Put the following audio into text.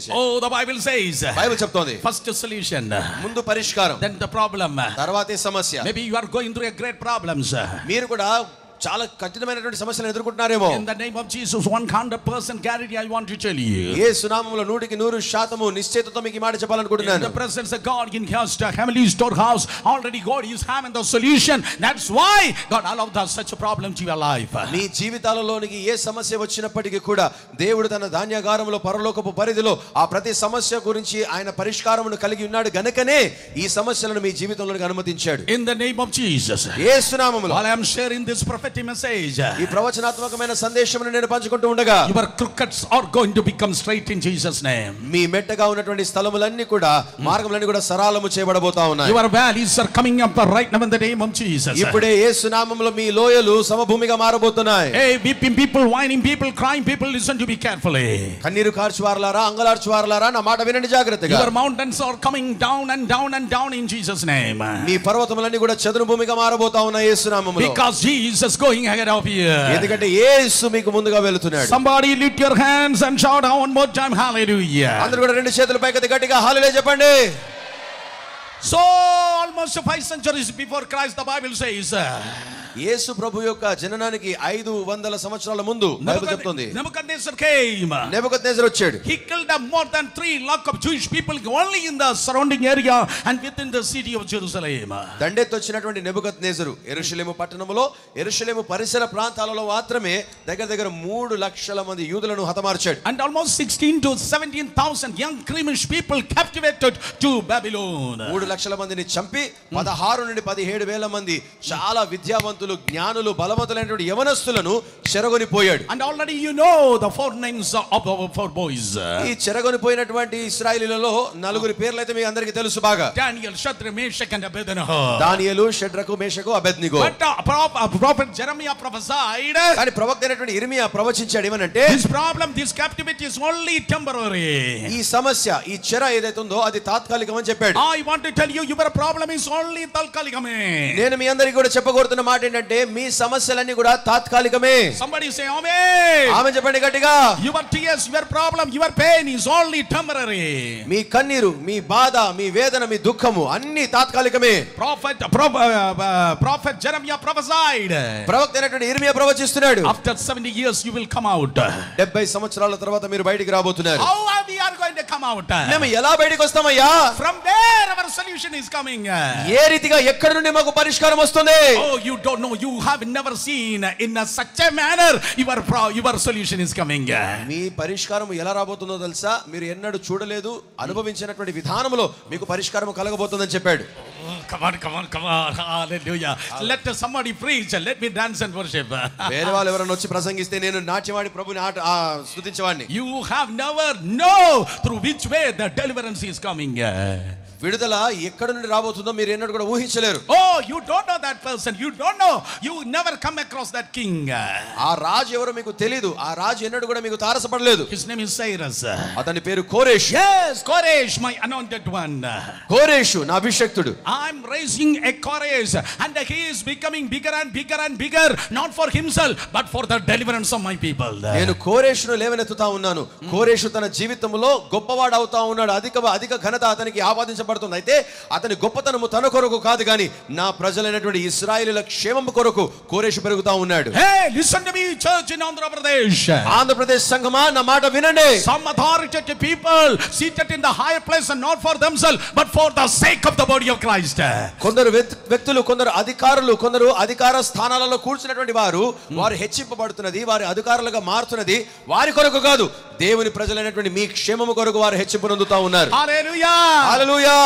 చేయి. Oh, the Bible says. Bible చెప్తోంది. First solution. ముందు పరిష్కారం. Then the problem. తర్వాతే సమస్య. Maybe you are going through a great problems. మీరు కూడా చాలా కఠినమైనటువంటి సమస్యలను ఎదుర్కొంటున్నారేమో. In the name of Jesus, 100% guarantee I want to tell you. యేసు నామములో 100% నిశ్చయతతో మీకు ఈ మాట చెప్పాలనుకుంటున్నాను. In the presence of God in His heavenly storehouse, already God is having the solution. That's why God allowed such a problem to your life. మీ జీవితాలలోనికి ఏ సమస్య వచ్చినప్పటికీ కూడా దేవుడు తన ధాన్యాగారములో పరలోకపు పరిధిలో ఆ ప్రతి సమస్య గురించి ఆయన పరిష్కారమును కలిగి ఉన్నాడు గనుకనే ఈ సమస్యలను మీ జీవితంలోనికి అనుమతించాడు. In the name of Jesus. యేసు నామములో. While I am sharing this prophetic message, ఈ ప్రవచనాత్మకమైన సందేశమును నేను పంచుకుంటూ ఉండగా your crookeds are going to become straight in Jesus name. మీ మెట్టగా ఉన్నటువంటి స్థలములన్నీ కూడా మార్గములన్నీ కూడా సరళము చేయబడబోతా ఉన్నాయి. Your valleys are coming up right now in the name of Jesus. ఇప్పుడే యేసు నామములో మీ లోయలు సమభూమిగా మారబోతున్నాయి. Hey, weeping people, whining people, crying people, listen to me carefully. కన్నీరు కార్చువారలారా అంగలార్చువారలారా నా మాట వినండి జాగ్రత్తగా. Your mountains are coming down and down and down in Jesus name. మీ పర్వతములన్నీ కూడా చదును భూమిగా మారబోతా ఉన్నాయి యేసు నామములో. Because Jesus going ahead of you. ఎందుకంటే యేసు మీకు ముందుగా వెళ్తున్నాడు. Somebody lift your hands and shout one more time hallelujah. అందరూ కూడా రెండు చేతులు పైకెత్తి గట్టిగా హల్లెలూయా చెప్పండి. So almost 5 centuries before Christ, the Bible says, యేసు ప్రభు యొక్క జననానికి 500 సంవత్సరాల ముందు బైబిల్ చెప్తుంది. Nebuchadnezzar came. నెబుకద్నెజర్ వచ్చాడు. He killed more than 3 lakhs of Jewish people only in the surrounding area and within the city of Jerusalem. దండెత్తి వచ్చినటువంటి నెబుకద్నెజరు యెరూషలేము పట్టణములో యెరూషలేము పరిసర ప్రాంతాలలో మాత్రమే దగ్గర 3 లక్షల మంది యూదులను హతమార్చాడు. And almost 16 to 17,000 young Jewish people captivated to Babylon. 3 లక్షల మందిని చంపి 16 నుండి 17 వేల మంది చాలా విద్యావంతులు జ్ఞానులు బలవంతులైనటువంటి యవనస్తులను చెరగొనిపోయాడు. And already you know the 4 names of our 4 boys. ఈ చెరగొనిపోయినటువంటి ఇశ్రాయేలీయులలో 4 పేర్లు అయితే మీ అందరికీ తెలుసు బాగా. Daniel, Shadrach, Meshach and Abednego. దానియేలు, షడ్రకు, మేషకు, అబేద్నెగో. But prophet Jeremiah prophesied. కానీ ప్రవక్త అయినటువంటి ఇర్మియా ప్రవచించాడు ఏమనంటే This problem, this captivity is only temporary. ఈ సమస్య ఈ చెర ఏదైతే ఉందో అది తాత్కాలికం అని చెప్పాడు. I want to tell you your problem is only తాత్కాలికమే. నేను మీ అందరికీ కూడా చెప్పగోరుతున్న మాట ఏంటంటే మీ సమస్యలన్నీ కూడా తాత్కాలికమే. Somebody say amen. ఆమె చెప్పండి గట్టిగా. Your tears, your problem, your pain is only temporary. మీ కన్నీరు, మీ బాధ, మీ వేదన, మీ దుఃఖము అన్ని తాత్కాలికమే. Prophet Jeremiah prophesied. ప్రవక్త అయినటువంటి ఇర్మియా ప్రవచిస్తున్నాడు. After 70 years you will come out. 70 సంవత్సరాల తర్వాత మీరు బయటికి రాబోతున్నారు. How we are going to come out? మేము ఎలా బయటికి వస్తామయ్యా? From where our solution is coming? ఏ రీతిగా ఎక్కడ నుండి మాకు పరిష్కారం వస్తుంది? Oh, you don't know, you have never seen in such a manner your solution is coming. మీ పరిష్కారం ఎలా రాబోతుందో తెలుసా? మీరు ఎన్నడూ చూడలేదు, అనుభవించినటువంటి విధానంలో మీకు పరిష్కారం కలగబోతుందని చెప్పాడు. Come on, hallelujah. Let somebody preach, let me dance and worship. వేరే వాళ్ళు ఎవరైనా వచ్చి ప్రసంగిస్తే నేను నాట్యమాడి ప్రభుని స్తుతించేవాడిని. You have never know through which way the deliverance is coming. విడుదల ఎక్కడ నుండి రాబోతుందో మీరు ఎన్నడూ కూడా ఊహించలేరు. Oh, you don't know that person, you don't know, you never come across that king. ఆ రాజు ఎవరో మీకు తెలియదు, ఆ రాజు ఎన్నడూ కూడా మీకు తారసపడలేదు. His name is Cyrus. అతని పేరు కోరెషు. Yes, Koresh, my anointed one. కోరెషు నా అభిషక్తుడు. I'm raising a Koresh and he is becoming bigger and bigger and bigger, not for himself but for the deliverance of my people. నేను కోరెషును లేవనెత్తుతా ఉన్నాను. కోరెషు తన జీవితంలో గొప్పవాడు అవుతా ఉన్నాడు. అధిక ఘనత అతనికి ఆపాదించబడుతుంది. అయితే అతని గొప్పతనము తన కొరకు కాదు గాని నా ప్రజలైనటువంటి ఇశ్రాయేలీయుల క్షేమము కొరకు కోరెషు పెరుగుతా ఉన్నాడు. Hey, listen to me, church in Andhra Pradesh. Andhra Pradesh సంఘమా నా మాట వినండి. Some authoritative people seated in the higher place and not for themselves but for the sake of the body of Christ. కొందరు వ్యక్తులు, కొందరు అధికారులు, కొందరు అధికార స్థానాలలో కూర్చున్నటువంటి వారు హెచ్చింపబడుతున్నది, వారి అధికారులుగా మారుతున్నది వారి కొరకు కాదు, దేవుని ప్రజలైనటువంటి మీ క్షేమము కొరకు వారు హెచ్చింపు పొందుతా ఉన్నారు. Hallelujah. హల్లెలూయా.